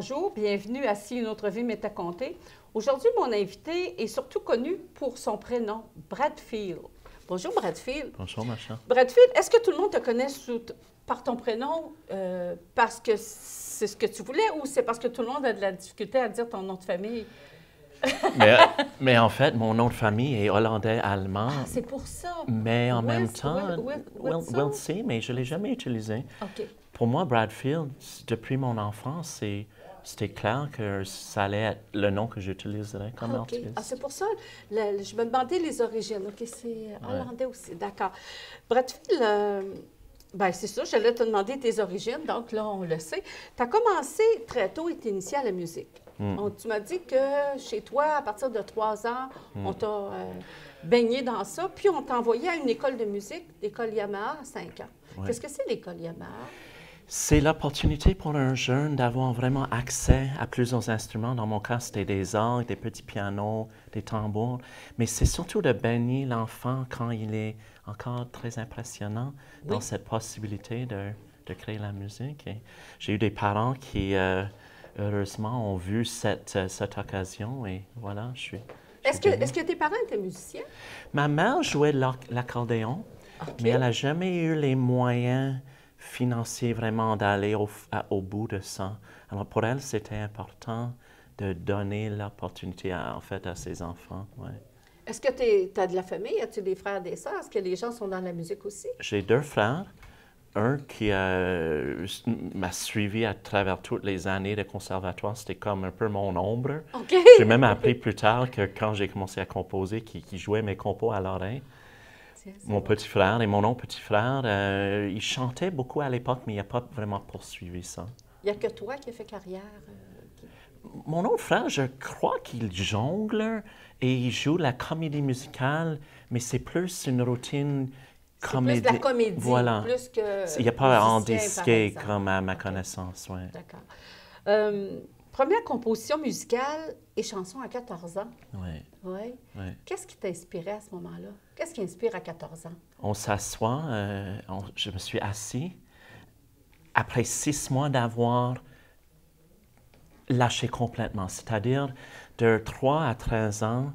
Bonjour, bienvenue à Si une autre vie m'était contée. Aujourd'hui, mon invité est surtout connu pour son prénom, Bradfield. Bonjour, Bradfield. Bonjour, ma chère. Bradfield, est-ce que tout le monde te connaît par ton prénom parce que c'est ce que tu voulais ou c'est parce que tout le monde a de la difficulté à dire ton nom de famille? mais en fait, mon nom de famille est hollandais-allemand. Ah, c'est pour ça. Mais en même temps, Wilson, mais je ne l'ai jamais utilisé. OK. Pour moi, Bradfield, depuis mon enfance, c'était clair que ça allait être le nom que j'utiliserais comme artiste. Ah, c'est pour ça. Je me demandais les origines. OK, c'est hollandais aussi. D'accord. Bradfield, bien, c'est ça, j'allais te demander tes origines, donc là, on le sait. Tu as commencé très tôt et t'es initié à la musique. Tu m'as dit que chez toi, à partir de 3 ans, on t'a baigné dans ça, puis on t'a envoyé à une école de musique, l'école Yamaha, à 5 ans. Ouais. Qu'est-ce que c'est l'école Yamaha? C'est l'opportunité pour un jeune d'avoir vraiment accès à plusieurs instruments. Dans mon cas, c'était des orgues, des petits pianos, des tambours. Mais c'est surtout de baigner l'enfant quand il est encore très impressionnant dans cette possibilité de créer la musique. Et j'ai eu des parents qui, heureusement, ont vu cette occasion et voilà, je suis Est-ce que tes parents étaient musiciens? Ma mère jouait l'accordéon, mais elle n'a jamais eu les moyens financiers vraiment d'aller au bout de ça. Alors pour elle, c'était important de donner l'opportunité en fait à ses enfants. Ouais. Est-ce que tu as de la famille? As-tu des frères, des sœurs? Est-ce que les gens sont dans la musique aussi? J'ai 2 frères. Un qui m'a suivi à travers toutes les années de conservatoire, c'était comme un peu mon ombre. Okay. J'ai même appris plus tard que quand j'ai commencé à composer, qui jouait mes compos à l'oreille. Mon petit frère et mon autre petit frère, ils chantaient beaucoup à l'époque, mais il n'a pas vraiment poursuivi ça. Il n'y a que toi qui as fait carrière? Mon autre frère, je crois qu'il jongle et il joue la comédie musicale, mais c'est plus une routine comédie. Plus de la comédie, voilà. Plus que il n'y a pas en disqué comme à ma connaissance. Ouais. D'accord. Première composition musicale et chanson à 14 ans. Oui. Oui. Ouais. Qu'est-ce qui t'inspirait à ce moment-là? Qu'est-ce qui inspire à 14 ans? On s'assoit, je me suis assis. Après 6 mois d'avoir lâché complètement, c'est-à-dire de 3 à 13 ans,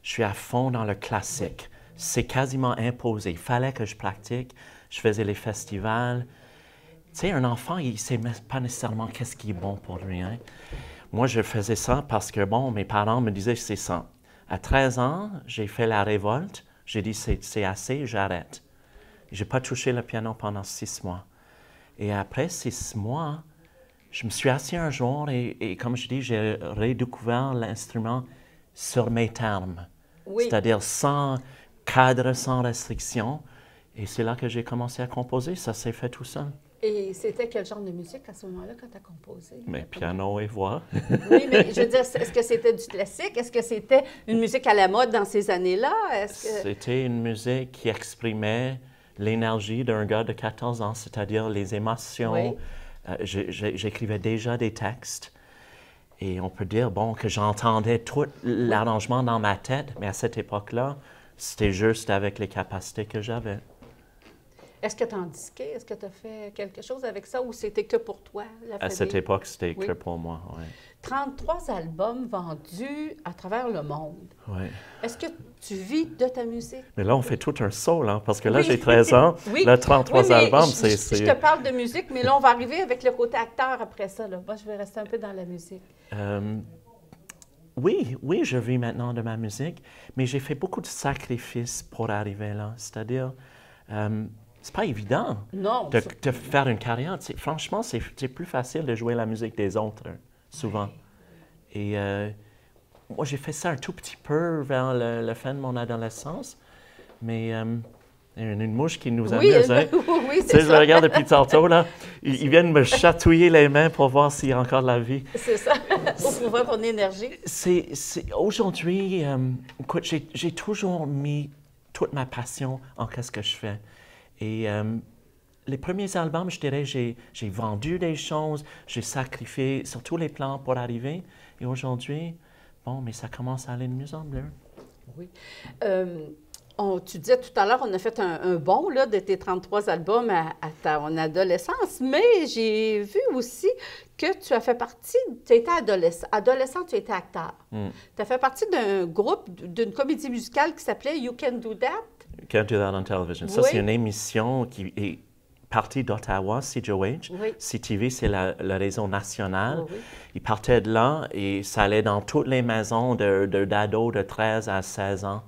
je suis à fond dans le classique. C'est quasiment imposé. Il fallait que je pratique. Je faisais les festivals. Tu sais, un enfant, il ne sait pas nécessairement qu'est-ce qui est bon pour lui. Hein? Moi, je faisais ça parce que, bon, mes parents me disaient c'est ça. À 13 ans, j'ai fait la révolte. J'ai dit c'est assez, j'arrête. Je n'ai pas touché le piano pendant 6 mois. Et après 6 mois, je me suis assis un jour et comme je dis, j'ai redécouvert l'instrument sur mes termes. Oui. C'est-à-dire sans cadre, sans restriction. Et c'est là que j'ai commencé à composer. Ça s'est fait tout seul. Et c'était quel genre de musique à ce moment-là quand tu as composé? Mais piano et voix. Oui, mais je veux dire, est-ce que c'était du classique? Est-ce que c'était une musique à la mode dans ces années-là? C'était une musique qui exprimait l'énergie d'un gars de 14 ans, c'est-à-dire les émotions. Oui. J'écrivais déjà des textes. Et on peut dire, bon, que j'entendais tout l'arrangement dans ma tête, mais à cette époque-là, c'était juste avec les capacités que j'avais. Est-ce que tu as en disqué? Est-ce que tu as fait quelque chose avec ça ou c'était que pour toi? À cette époque, c'était que pour moi, oui. 33 albums vendus à travers le monde. Oui. Est-ce que tu vis de ta musique? Mais là, on fait tout un saut, là, parce que là, j'ai 13 ans. Oui. Là, 33 albums, c'est... Je te parle de musique, mais là, on va arriver avec le côté acteur après ça. Là. Moi, je vais rester un peu dans la musique. Oui, je vis maintenant de ma musique, mais j'ai fait beaucoup de sacrifices pour arriver là. C'est-à-dire, c'est pas évident de faire une carrière. Franchement, c'est plus facile de jouer la musique des autres, souvent. Et moi, j'ai fait ça un tout petit peu vers la fin de mon adolescence, mais il y a une mouche qui nous amuse. Hein? Oui, c'est ça. Je le regarde depuis tantôt, là. Ils viennent me chatouiller les mains pour voir s'il y a encore de la vie. C'est ça, pour pouvoir ton énergie. Aujourd'hui, écoute, j'ai toujours mis toute ma passion en qu'est-ce que je fais. Et les premiers albums, je dirais, j'ai vendu des choses, j'ai sacrifié sur tous les plans pour arriver. Et aujourd'hui, bon, mais ça commence à aller de mieux en mieux. Oui. Tu disais tout à l'heure, on a fait un bond là, de tes 33 albums à ton adolescence, mais j'ai vu aussi que tu as fait partie, tu étais adolescent, tu étais acteur. Tu as fait partie d'un groupe, d'une comédie musicale qui s'appelait You Can Do That. You Can Do That on Television. Ça, c'est une émission qui est partie d'Ottawa, CJOH. Oui. CTV, c'est le réseau national. Oui. Il partait de là et ça allait dans toutes les maisons d'ados de 13 à 16 ans.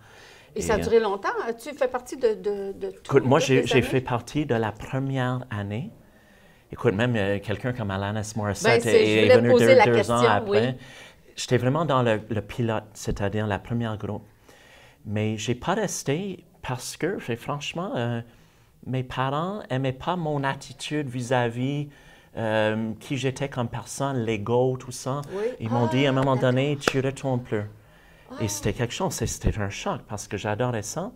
Et ça a duré longtemps? Tu fais partie de tout? Écoute, moi, j'ai fait partie de la première année. Écoute, même quelqu'un comme Alanis Morissette est venu deux ans après. Oui. J'étais vraiment dans le pilote, c'est-à-dire la première groupe. Mais je n'ai pas resté parce que, franchement, mes parents n'aimaient pas mon attitude vis-à-vis qui j'étais comme personne, l'ego, tout ça. Oui. Ils m'ont dit à un moment donné, tu ne retournes plus. Et c'était quelque chose, c'était un choc parce que j'adorais ça.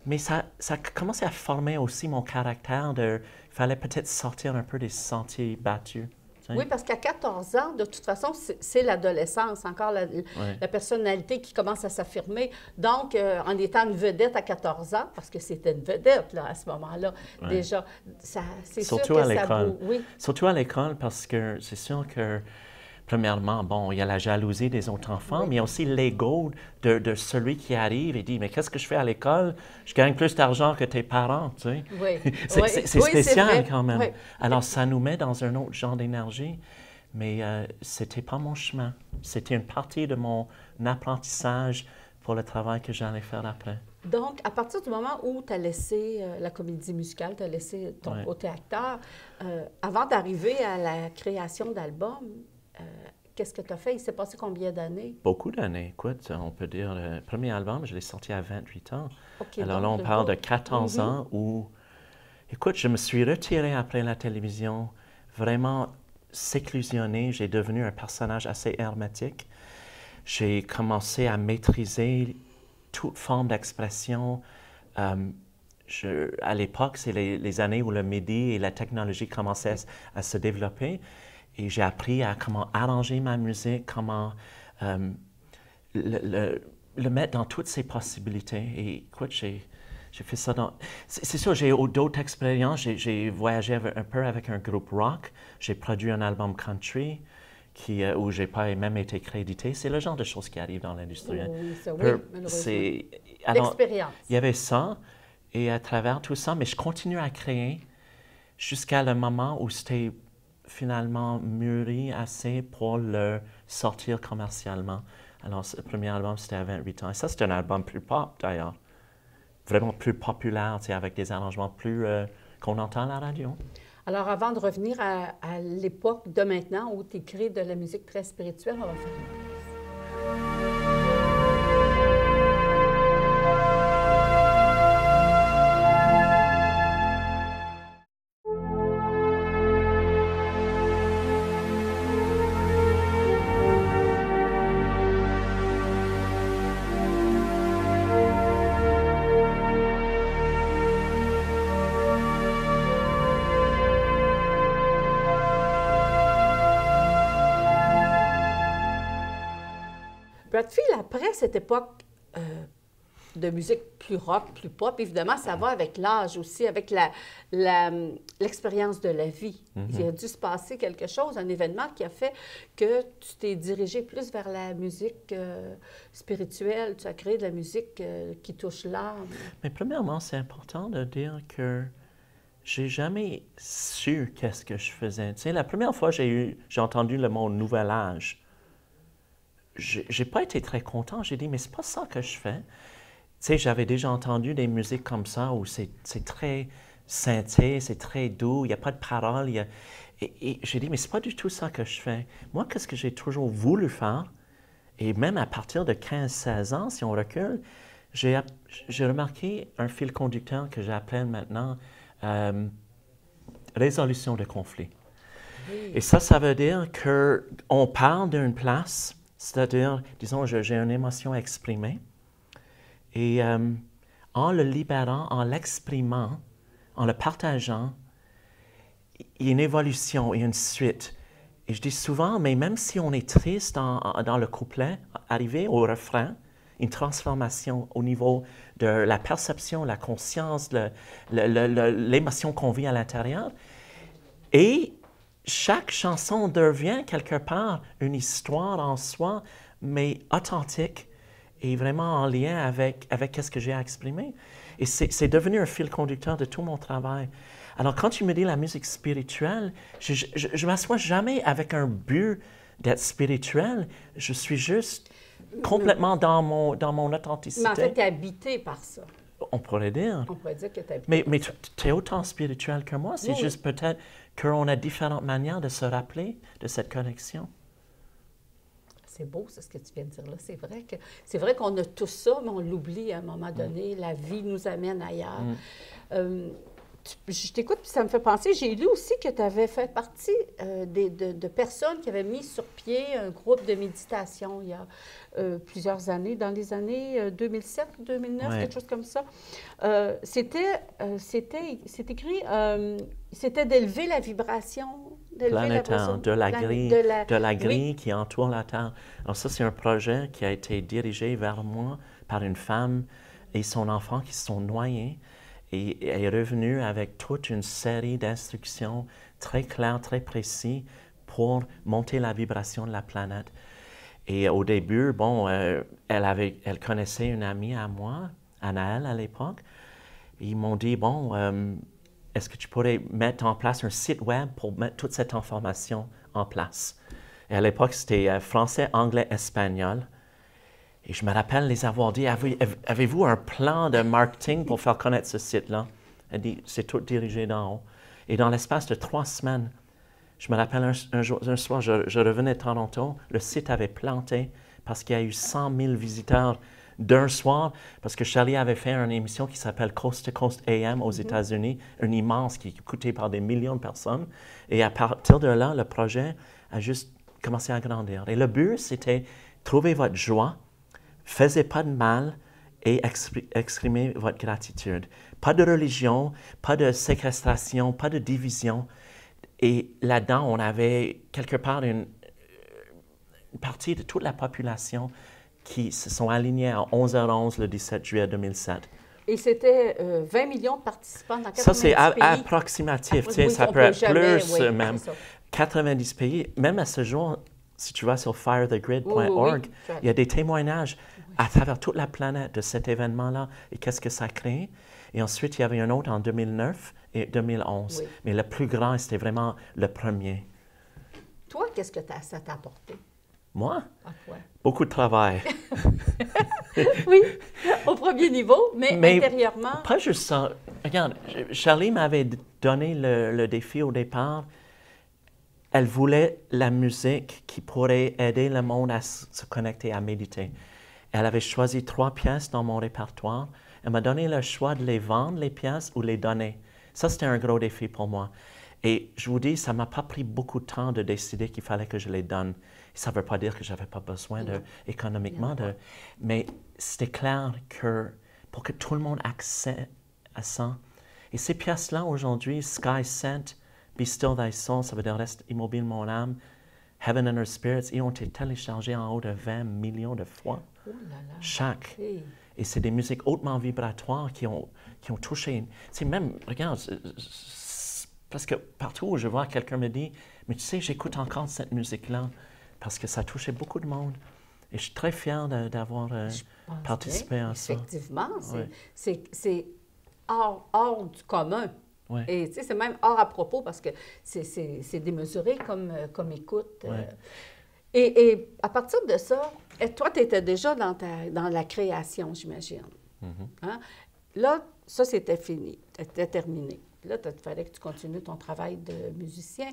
Mais ça a commencé à former aussi mon caractère. Il fallait peut-être sortir un peu des sentiers battus. Oui, parce qu'à 14 ans, de toute façon, c'est l'adolescence, encore la personnalité qui commence à s'affirmer. Donc, en étant une vedette à 14 ans, parce que c'était une vedette là, à ce moment-là, déjà, c'est sûr que ça vaut. Oui. Surtout à l'école, parce que c'est sûr que premièrement, bon, il y a la jalousie des autres enfants, mais il y a aussi l'ego de celui qui arrive et dit, mais qu'est-ce que je fais à l'école? Je gagne plus d'argent que tes parents, tu sais. Oui. C'est spécial quand même. Oui. Alors, ça nous met dans un autre genre d'énergie, mais c'était pas mon chemin. C'était une partie de mon apprentissage pour le travail que j'allais faire après. Donc, à partir du moment où tu as laissé la comédie musicale, tu as laissé ton côté acteur, avant d'arriver à la création d'albums, qu'est-ce que tu as fait? Il s'est passé combien d'années? Beaucoup d'années. Écoute, on peut dire, le premier album, je l'ai sorti à 28 ans. Okay, alors là, on parle de 14 ans où, écoute, je me suis retiré après la télévision, vraiment séclusionné. J'ai devenu un personnage assez hermétique. J'ai commencé à maîtriser toute forme d'expression. À l'époque, c'est les années où le MIDI et la technologie commençaient à se développer. Et j'ai appris à comment arranger ma musique, comment le mettre dans toutes ses possibilités. Et écoute, j'ai fait ça dans... C'est sûr, j'ai eu d'autres expériences. J'ai voyagé un peu avec un groupe rock. J'ai produit un album country où je n'ai pas même été crédité. C'est le genre de choses qui arrivent dans l'industrie. Oui, ça, oui, malheureusement. L'expérience. Il y avait ça. Et à travers tout ça, mais je continue à créer jusqu'à le moment où c'était finalement mûri assez pour le sortir commercialement. Alors, le premier album, c'était à 28 ans. Et ça, c'est un album plus pop, d'ailleurs. Vraiment plus populaire, avec des arrangements plus qu'on entend à la radio. Alors, avant de revenir à l'époque de maintenant où tu écris de la musique très spirituelle, on va faire une pause. Brad Field, après cette époque de musique plus rock, plus pop, évidemment, ça va avec l'âge aussi, avec l'expérience de la vie. Il a dû se passer quelque chose, un événement qui a fait que tu t'es dirigé plus vers la musique spirituelle, tu as créé de la musique qui touche l'âme. Mais premièrement, c'est important de dire que j'ai jamais su qu'est-ce que je faisais. Tu sais, la première fois j'ai entendu le mot « nouvel âge », j'ai pas été très content. J'ai dit, mais c'est pas ça que je fais. Tu sais, j'avais déjà entendu des musiques comme ça où c'est très synthé, c'est très doux, il n'y a pas de paroles. Et j'ai dit, mais c'est pas du tout ça que je fais. Moi, qu'est-ce que j'ai toujours voulu faire, et même à partir de 15-16 ans, si on recule, j'ai remarqué un fil conducteur que j'appelle maintenant résolution de conflits. Oui. Et ça veut dire qu'on parle d'une place. C'est-à-dire, disons, j'ai une émotion à exprimer et en le libérant, en l'exprimant, en le partageant, il y a une évolution, il y a une suite. Et je dis souvent, mais même si on est triste dans le couplet, arrivé au refrain, une transformation au niveau de la perception, la conscience, l'émotion qu'on vit à l'intérieur. Et chaque chanson devient quelque part une histoire en soi, mais authentique et vraiment en lien avec ce que j'ai à exprimer. Et c'est devenu un fil conducteur de tout mon travail. Alors, quand tu me dis la musique spirituelle, je m'assois jamais avec un but d'être spirituel. Je suis juste complètement dans mon authenticité. Mais en fait, tu es habité par ça. On pourrait dire. On pourrait dire que tu es habité. Mais tu es autant spirituel que moi. C'est juste peut-être qu'on a différentes manières de se rappeler de cette connexion. C'est beau, c'est ce que tu viens de dire là. C'est vrai qu'on a tout ça, mais on l'oublie à un moment donné. La vie nous amène ailleurs. Je t'écoute, puis ça me fait penser, j'ai lu aussi que tu avais fait partie de personnes qui avaient mis sur pied un groupe de méditation il y a plusieurs années, dans les années 2007 ou 2009, quelque chose comme ça. C'est écrit, c'était d'élever la vibration, planétaire, de la grille qui entoure la Terre. Alors ça, c'est un projet qui a été dirigé vers moi par une femme et son enfant qui se sont noyés. Et est revenu avec toute une série d'instructions très claires, très précises pour monter la vibration de la planète. Et au début, bon, elle connaissait une amie à moi, Anaëlle à l'époque. Ils m'ont dit, bon, est-ce que tu pourrais mettre en place un site web pour mettre toute cette information en place? Et à l'époque, c'était français, anglais, espagnol. Et je me rappelle les avoir dit, avez-vous un plan de marketing pour faire connaître ce site-là? Elle dit, c'est tout dirigé d'en haut. Et dans l'espace de 3 semaines, je me rappelle un soir, je revenais de Toronto, le site avait planté parce qu'il y a eu 100 000 visiteurs d'un soir, parce que Charlie avait fait une émission qui s'appelle Coast to Coast AM aux États-Unis, une immense qui est écoutée par des millions de personnes. Et à partir de là, le projet a juste commencé à grandir. Et le but, c'était trouver votre joie, faisait pas de mal et exprimez votre gratitude. Pas de religion, pas de séquestration, pas de division. Et là-dedans, on avait quelque part une partie de toute la population qui se sont alignés à 11h11 le 17 juillet 2007. Et c'était 20 millions de participants dans 90 pays. Ça, c'est approximatif. Ça peut être plus même. 90 pays. Même à ce jour, si tu vas sur firethegrid.org, il y a des témoignages à travers toute la planète de cet événement-là et qu'est-ce que ça crée. Et ensuite, il y avait un autre en 2009 et 2011. Oui. Mais le plus grand, c'était vraiment le premier. Toi, qu'est-ce que ça t'a apporté? Moi? Beaucoup de travail. Oui, au premier niveau, mais intérieurement. Pas juste ça. Regarde, Charlie m'avait donné le défi au départ. Elle voulait la musique qui pourrait aider le monde à se connecter, à méditer. Elle avait choisi 3 pièces dans mon répertoire. Elle m'a donné le choix de les vendre, les pièces, ou les donner. Ça, c'était un gros défi pour moi. Et je vous dis, ça ne m'a pas pris beaucoup de temps de décider qu'il fallait que je les donne. Ça ne veut pas dire que je n'avais pas besoin économiquement mais c'était clair que pour que tout le monde accède à ça. Et ces pièces-là, aujourd'hui, Sky Sent, Be Still Thy Soul, ça veut dire Reste immobile mon âme, Heaven and Her Spirits, ils ont été téléchargés en haut de 20 millions de fois, chaque. Et c'est des musiques hautement vibratoires qui ont touché. C'est même, regarde, parce que partout où je vois, quelqu'un me dit, mais tu sais, j'écoute encore cette musique-là, parce que ça touchait beaucoup de monde. Et je suis très fier d'avoir participé à ça. Effectivement, c'est hors du commun. Ouais. Et tu sais, c'est même hors à propos parce que c'est démesuré comme écoute. Ouais. Et à partir de ça, toi, tu étais déjà dans la création, j'imagine. Hein? Là, ça, c'était fini, c'était terminé. Là, il fallait que tu continues ton travail de musicien.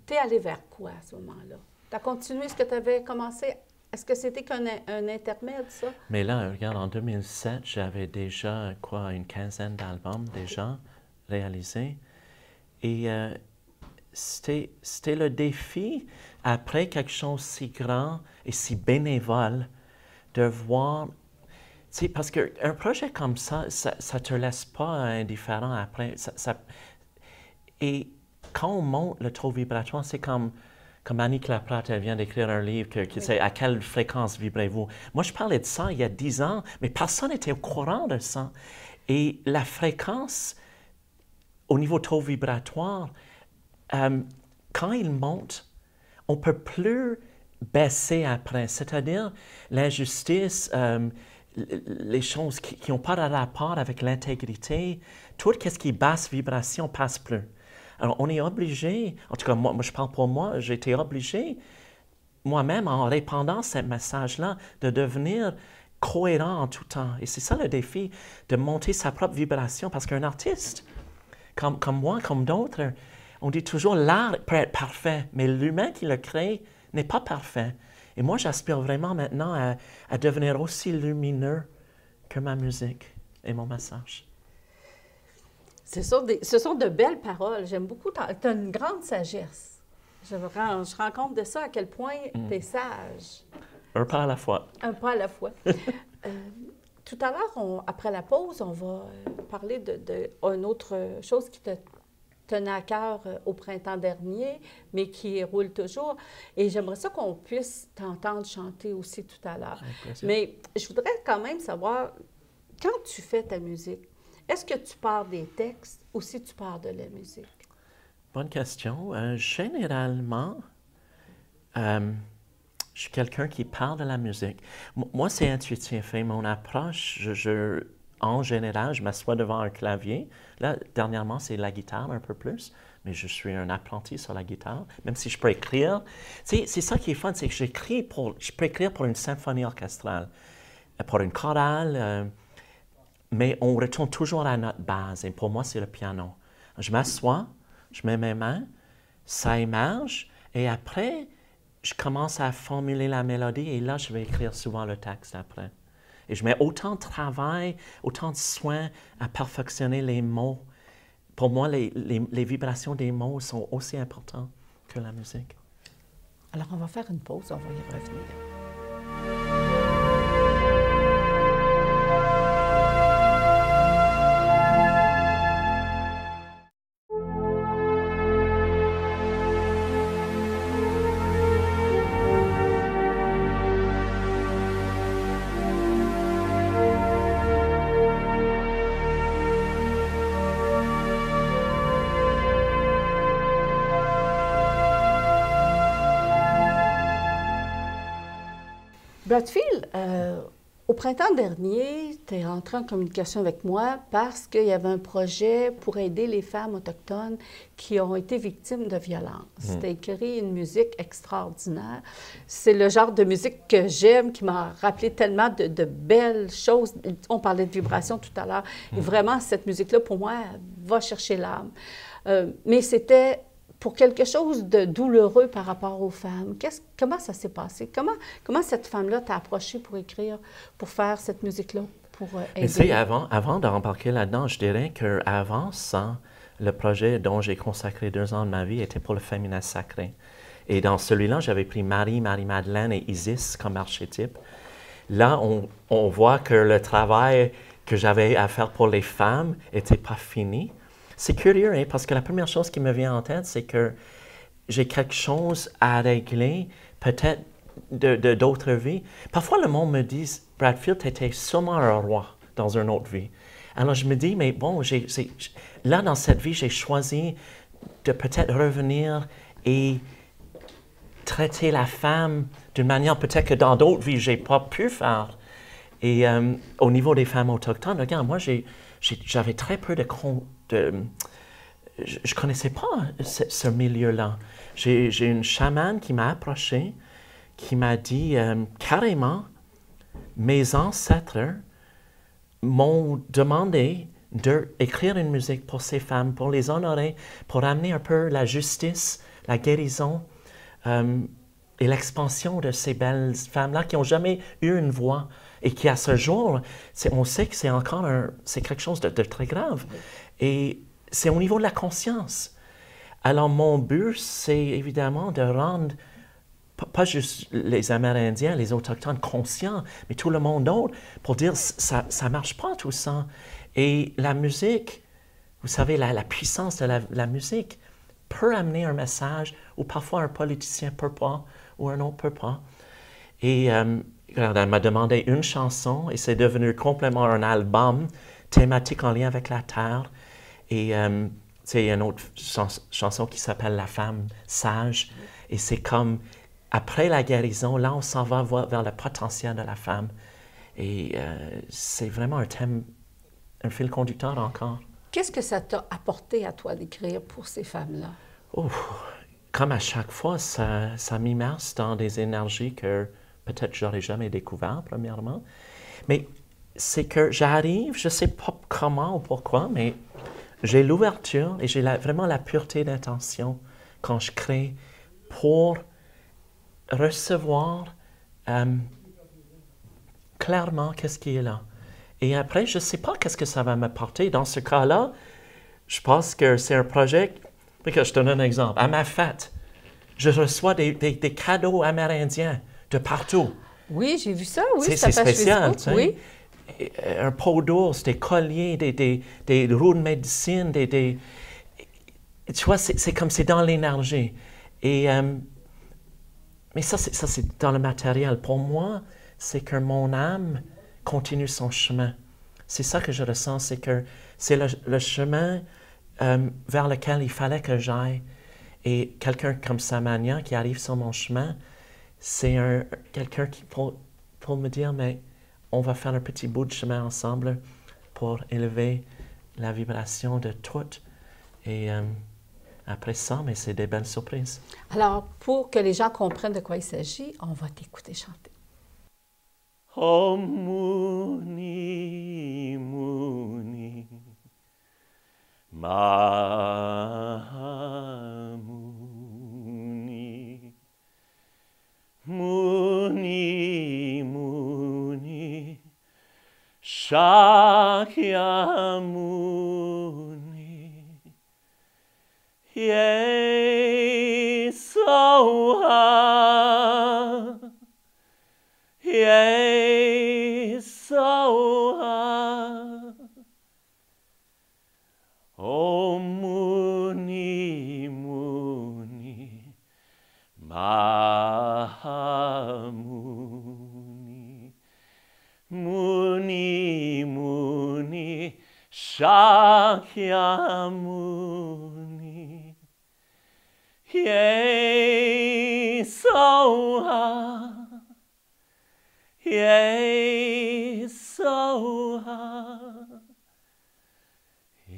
Tu es allé vers quoi à ce moment-là? Tu as continué ce que tu avais commencé? Est-ce que c'était qu'un intermède, ça? Mais là, regarde, en 2007, j'avais déjà, une quinzaine d'albums déjà réalisés. Et c'était le défi, après quelque chose si grand et si bénévole, de voir... Tu sais, parce qu'un projet comme ça ne te laisse pas indifférent après. Et quand on monte le taux vibratoire, c'est comme comme Annie Claprat, elle vient d'écrire un livre qui c'est à quelle fréquence vibrez-vous. Moi, je parlais de ça il y a 10 ans, mais personne n'était au courant de ça. Et la fréquence, au niveau taux vibratoire, quand il monte, on ne peut plus baisser après. C'est-à-dire l'injustice, les choses qui n'ont pas de rapport avec l'intégrité, tout ce qui est basse vibration ne passe plus. Alors, on est obligé, en tout cas, moi je parle pour moi, j'ai été obligé, moi-même, en répandant ce message-là, de devenir cohérent en tout temps. Et c'est ça le défi, de monter sa propre vibration, parce qu'un artiste, comme moi, comme d'autres, on dit toujours l'art peut être parfait, mais l'humain qui le crée n'est pas parfait. Et moi, j'aspire vraiment maintenant à devenir aussi lumineux que ma musique et mon message. Ce sont de belles paroles. J'aime beaucoup. Tu as une grande sagesse. Je rends compte de ça, à quel point tu es sage. Un pas à la fois. Un pas à la fois. Tout à l'heure, après la pause, on va parler d'une autre chose qui te tenait à cœur au printemps dernier, mais qui roule toujours. Et j'aimerais ça qu'on puisse t'entendre chanter aussi tout à l'heure. Mais je voudrais quand même savoir, quand tu fais ta musique, est-ce que tu pars des textes ou si tu pars de la musique? Bonne question. Généralement, je suis quelqu'un qui parle de la musique. Moi, c'est intuitif. Et mon approche, en général, je m'assois devant un clavier. Là, dernièrement, c'est la guitare un peu plus, mais je suis un apprenti sur la guitare, même si je peux écrire. C'est ça qui est fun, c'est que je peux écrire pour une symphonie orchestrale, pour une chorale, mais on retourne toujours à notre base. Et pour moi, c'est le piano. Je m'assois, je mets mes mains, ça émerge, et après, je commence à formuler la mélodie, et là, je vais écrire souvent le texte après. Et je mets autant de travail, autant de soin à perfectionner les mots. Pour moi, les vibrations des mots sont aussi importantes que la musique. Alors, on va faire une pause, on va y revenir. Bradfield, au printemps dernier, tu es entré en communication avec moi parce qu'il y avait un projet pour aider les femmes autochtones qui ont été victimes de violences. Tu as écrit une musique extraordinaire. C'est le genre de musique que j'aime, qui m'a rappelé tellement de belles choses. On parlait de vibration tout à l'heure. Et vraiment, cette musique-là, pour moi, va chercher l'âme. Mais c'était pour quelque chose de douloureux par rapport aux femmes. Comment ça s'est passé? Comment cette femme-là t'a approché pour écrire, pour faire cette musique-là, pour aider? Mais tu sais, avant d'embarquer là-dedans, je dirais qu'avant ça, le projet dont j'ai consacré 2 ans de ma vie était pour le féminin sacré. Et dans celui-là, j'avais pris Marie-Madeleine et Isis comme archétype. Là, on voit que le travail que j'avais à faire pour les femmes n'était pas fini. C'est curieux, hein, parce que la première chose qui me vient en tête, c'est que j'ai quelque chose à régler, peut-être d'autres vies. Parfois, le monde me dit, Bradfield, tu étais sûrement un roi dans une autre vie. Alors, je me dis, mais bon, là, dans cette vie, j'ai choisi de peut-être revenir et traiter la femme d'une manière peut-être que dans d'autres vies, je n'ai pas pu faire. Et au niveau des femmes autochtones, regarde, moi, j'avais très peu je ne connaissais pas ce milieu-là. J'ai une chamane qui m'a approché, qui m'a dit carrément, mes ancêtres m'ont demandé d'écrire une musique pour ces femmes, pour les honorer, pour amener un peu la justice, la guérison et l'expansion de ces belles femmes-là qui n'ont jamais eu une voix et qui, à ce jour, on sait que c'est encore c'est quelque chose de très grave. Et c'est au niveau de la conscience. Alors, mon but, c'est évidemment de rendre pas juste les Amérindiens, les Autochtones conscients, mais tout le monde d'autre, pour dire ça ne marche pas tout ça. Et la musique, vous savez, la puissance de la musique peut amener un message où parfois un politicien ne peut pas ou un autre ne peut pas. Et regarde, elle m'a demandé une chanson et c'est devenu complètement un album thématique en lien avec la terre. Et c'est une autre chanson qui s'appelle La femme sage. Et c'est comme, après la guérison, là, on s'en va vers le potentiel de la femme. Et c'est vraiment un thème, un fil conducteur encore. Qu'est-ce que ça t'a apporté à toi d'écrire pour ces femmes-là? Oh, comme à chaque fois, ça m'immerse dans des énergies que peut-être j'aurais jamais découvertes, premièrement. Mais c'est que j'arrive, je ne sais pas comment ou pourquoi, mais j'ai l'ouverture et j'ai vraiment la pureté d'intention quand je crée pour recevoir clairement qu'est-ce qui est là. Et après, je ne sais pas qu'est-ce que ça va m'apporter. Dans ce cas-là, je pense que c'est un projet. Je te donne un exemple. À ma fête, je reçois des cadeaux amérindiens de partout. Oui, j'ai vu ça, oui. C'est spécial, tu sais. Oui. Un pot d'ours, des colliers, des roues de médecine, tu vois, c'est comme c'est dans l'énergie. Et, mais ça, c'est dans le matériel. Pour moi, c'est que mon âme continue son chemin. C'est ça que je ressens, c'est que c'est le chemin vers lequel il fallait que j'aille. Et quelqu'un comme Samania qui arrive sur mon chemin, c'est quelqu'un qui pour me dire, mais on va faire un petit bout de chemin ensemble pour élever la vibration de toutes. Et après ça, mais c'est des belles surprises. Alors, pour que les gens comprennent de quoi il s'agit, on va t'écouter chanter. Oh, Muni, Muni, Mahamuni, Muni, Muni, Shakyamuni, Yesoha, Yesoha, O Muni, Muni, Mahamuni, Muni, Muni, Shakyamuni, Yesoha, Yesoha,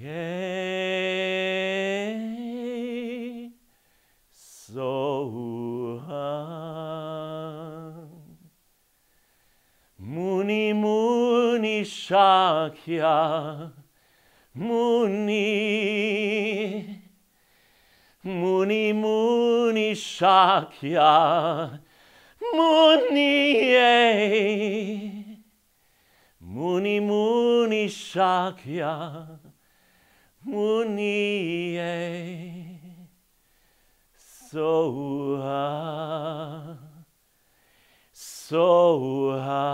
Yesoha. Muni, Muni, Shakya, Muni, Muni, Muni, Shakya, Muni, Muni, Muni, Shakya, Muni, Soha, Soha,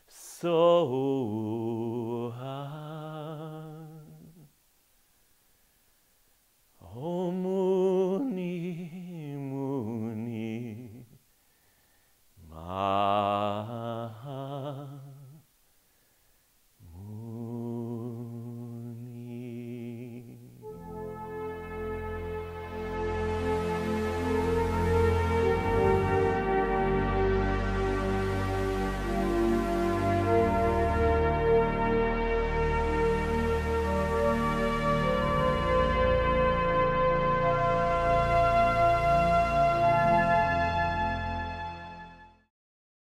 Soha.